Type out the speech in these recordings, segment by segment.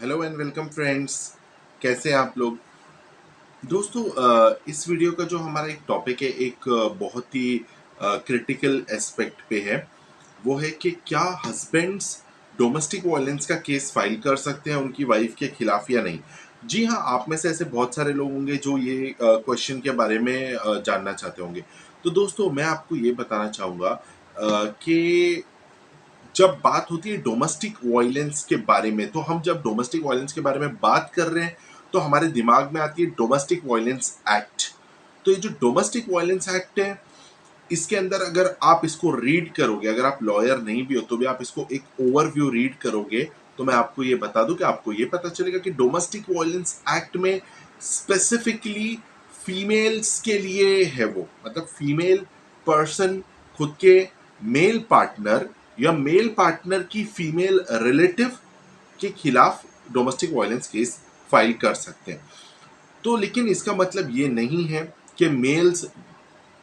Hello and welcome friends. कैसे हैं आप लोग? दोस्तों, इस वीडियो का जो हमारा एक टॉपिक है, एक बहुत ही क्रिटिकल एस्पेक्ट पे है। वो है कि क्या हस्बैंड्स डोमेस्टिक वायलेंस का केस फाइल कर सकते हैं उनकी वाइफ के खिलाफ या नहीं। जी हाँ, आप में से ऐसे बहुत सारे लोग होंगे जो ये क्वेश्चन के बारे में जानना चाहते होंगे। तो दोस्तों, मैं आपको ये बताना चाहूँगा कि जब बात होती है डोमेस्टिक वायलेंस के बारे में, तो हम जब डोमेस्टिक वायलेंस के बारे में बात कर रहे हैं तो हमारे दिमाग में आती है डोमेस्टिक वायलेंस एक्ट। तो ये जो डोमेस्टिक वायलेंस एक्ट है, इसके अंदर अगर आप इसको रीड करोगे, अगर आप लॉयर नहीं भी हो तो भी आप इसको एक ओवरव्यू रीड करोगे, तो मैं आपको ये बता दूं कि आपको ये पता चलेगा कि डोमेस्टिक वायलेंस एक्ट में स्पेसिफिकली फीमेल्स के लिए है। वो मतलब फीमेल पर्सन खुद के मेल पार्टनर या मेल पार्टनर की फीमेल रिलेटिव के खिलाफ डोमेस्टिक वायलेंस केस फाइल कर सकते हैं। तो लेकिन इसका मतलब ये नहीं है कि मेल्स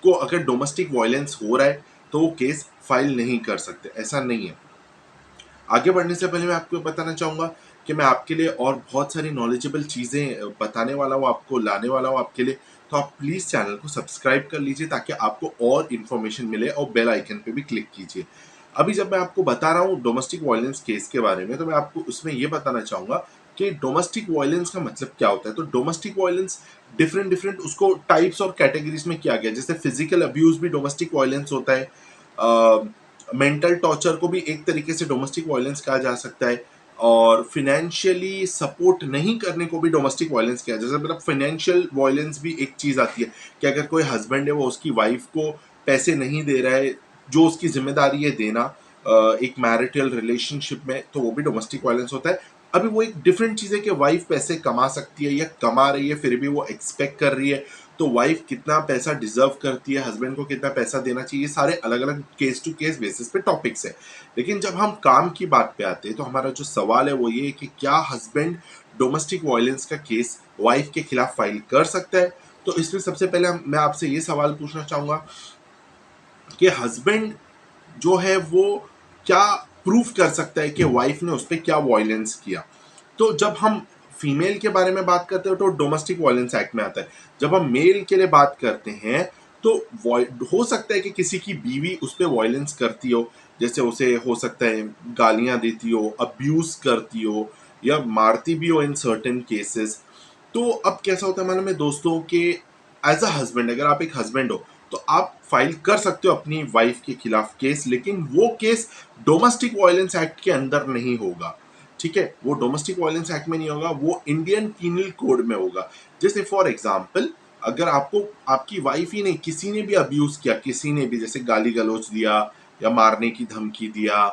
को अगर डोमेस्टिक वायलेंस हो रहा है तो वो केस फाइल नहीं कर सकते, ऐसा नहीं है। आगे बढ़ने से पहले मैं आपको बताना चाहूंगा कि मैं आपके लिए और बहुत सारी नॉलेजेबल चीजें बताने वाला हूँ, आपको लाने वाला हूँ आपके लिए। तो आप प्लीज चैनल को सब्सक्राइब कर लीजिए ताकि आपको और इन्फॉर्मेशन मिले, और बेल आइकन पे भी क्लिक कीजिए। अभी जब मैं आपको बता रहा हूँ डोमेस्टिक वायलेंस केस के बारे में, तो मैं आपको उसमें ये बताना चाहूंगा कि डोमेस्टिक वायलेंस का मतलब क्या होता है। तो डोमेस्टिक वायलेंस डिफरेंट डिफरेंट उसको टाइप्स और कैटेगरीज में किया गया। जैसे फिजिकल अब्यूज भी डोमेस्टिक वायलेंस होता है, मेंटल टॉर्चर को भी एक तरीके से डोमेस्टिक वायलेंस कहा जा सकता है, और फिनेंशियली सपोर्ट नहीं करने को भी डोमेस्टिक वायलेंस किया जैसे मतलब फाइनेंशियल वायलेंस भी एक चीज आती है कि अगर कोई हस्बैंड है वो उसकी वाइफ को पैसे नहीं दे रहा है जो उसकी जिम्मेदारी है देना एक मैरिटल रिलेशनशिप में, तो वो भी डोमेस्टिक वायलेंस होता है। अभी वो एक डिफरेंट चीज है कि वाइफ पैसे कमा सकती है या कमा रही है फिर भी वो एक्सपेक्ट कर रही है, तो वाइफ कितना पैसा डिजर्व करती है, हस्बैंड को कितना पैसा देना चाहिए, सारे अलग अलग केस टू केस बेसिस पे टॉपिक्स है। लेकिन जब हम काम की बात पे आते हैं तो हमारा जो सवाल है वो ये है कि क्या हस्बैंड डोमेस्टिक वायलेंस का केस वाइफ के खिलाफ फाइल कर सकता है। तो इसमें सबसे पहले मैं आपसे ये सवाल पूछना चाहूंगा कि हस्बैंड जो है वो क्या प्रूफ कर सकता है कि वाइफ ने उस पर क्या वायलेंस किया। तो जब हम फीमेल के बारे में बात करते हैं तो डोमेस्टिक वायलेंस एक्ट में आता है। जब हम मेल के लिए बात करते हैं तो हो सकता है कि किसी की बीवी उस पर वायलेंस करती हो, जैसे उसे हो सकता है गालियां देती हो, अब्यूज करती हो या मारती भी हो इन सर्टेन केसेस। तो अब कैसा होता है मालूम है दोस्तों कि एज अ हस्बैंड, अगर आप एक हस्बैंड हो तो आप फाइल कर सकते हो अपनी वाइफ के खिलाफ केस, लेकिन वो केस डोमेस्टिक वायलेंस एक्ट के अंदर नहीं होगा। ठीक है, वो डोमेस्टिक वायलेंस एक्ट में नहीं होगा, वो इंडियन पीनल कोड में होगा। जैसे फॉर एग्जांपल, अगर आपको आपकी वाइफ ही नहीं किसी ने भी अब्यूज किया, किसी ने भी जैसे गाली गलौज दिया या मारने की धमकी दिया,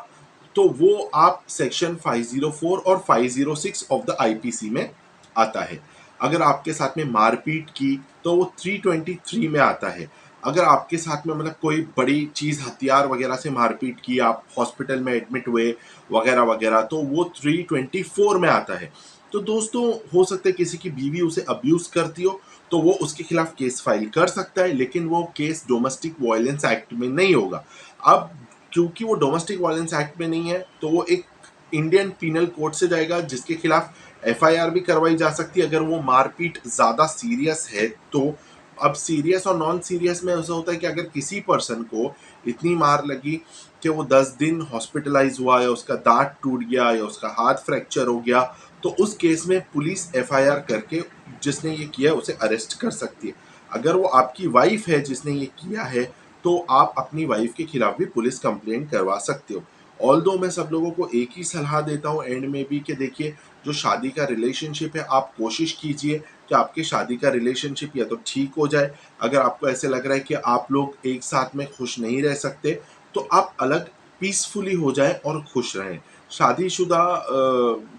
तो वो आप सेक्शन 504 और 506 ऑफ द आईपीसी में आता है। अगर आपके साथ में मारपीट की तो वो 323 में आता है। अगर आपके साथ में मतलब कोई बड़ी चीज हथियार वगैरह से मारपीट की, आप हॉस्पिटल में एडमिट हुए वगैरह वगैरह, तो वो 324 में आता है। तो दोस्तों, हो सकता है किसी की बीवी उसे अब्यूज करती हो तो वो उसके खिलाफ केस फाइल कर सकता है, लेकिन वो केस डोमेस्टिक वायलेंस एक्ट में नहीं होगा। अब क्योंकि वो डोमेस्टिक वायलेंस एक्ट में नहीं है तो वो एक इंडियन पीनल कोड से जाएगा, जिसके खिलाफ एफआईआर भी करवाई जा सकती है अगर वो मारपीट ज्यादा सीरियस है तो। अब सीरियस और नॉन सीरियस में ऐसा होता है कि अगर किसी पर्सन को इतनी मार लगी कि वो 10 दिन हॉस्पिटलाइज हुआ या उसका दांत टूट गया या उसका हाथ फ्रैक्चर हो गया, तो उस केस में पुलिस एफआईआर करके जिसने ये किया उसे अरेस्ट कर सकती है। अगर वो आपकी वाइफ है जिसने ये किया है तो आप अपनी वाइफ के खिलाफ भी पुलिस कंप्लेंट करवा सकते हो। ऑल्दो मैं सब लोगों को एक ही सलाह देता हूँ एंड में भी कि देखिए, जो शादी का रिलेशनशिप है आप कोशिश कीजिए कि आपकी शादी का रिलेशनशिप या तो ठीक हो जाए। अगर आपको ऐसे लग रहा है कि आप लोग एक साथ में खुश नहीं रह सकते तो आप अलग पीसफुली हो जाएं और खुश रहें। शादीशुदा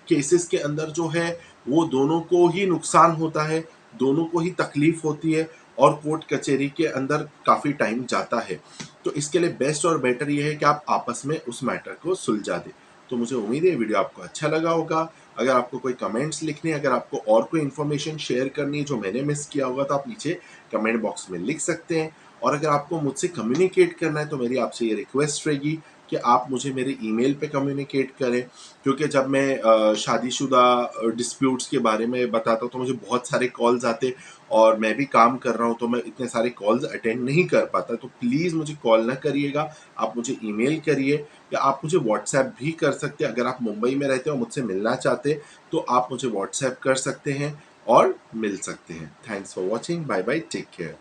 केसेस के अंदर जो है वो दोनों को ही नुकसान होता है, दोनों को ही तकलीफ होती है, और कोर्ट कचहरी के अंदर काफ़ी टाइम जाता है। तो इसके लिए बेस्ट और बेटर ये है कि आप आपस में उस मैटर को सुलझा दें। तो मुझे उम्मीद है वीडियो आपको अच्छा लगा होगा। अगर आपको कोई कमेंट्स लिखने हैं, अगर आपको और कोई इन्फॉर्मेशन शेयर करनी है जो मैंने मिस किया होगा, तो आप नीचे कमेंट बॉक्स में लिख सकते हैं। और अगर आपको मुझसे कम्युनिकेट करना है तो मेरी आपसे ये रिक्वेस्ट रहेगी कि आप मुझे मेरे ईमेल पे कम्युनिकेट करें, क्योंकि जब मैं शादीशुदा डिस्प्यूट्स के बारे में बताता हूँ तो मुझे बहुत सारे कॉल्स आते, और मैं भी काम कर रहा हूँ तो मैं इतने सारे कॉल्स अटेंड नहीं कर पाता। तो प्लीज़ मुझे कॉल ना करिएगा, आप मुझे ईमेल करिए, या आप मुझे व्हाट्सएप भी कर सकते हैं। अगर आप मुंबई में रहते हो और मुझसे मिलना चाहते तो आप मुझे व्हाट्सएप कर सकते हैं और मिल सकते हैं। Thanks for watching, bye bye, take care.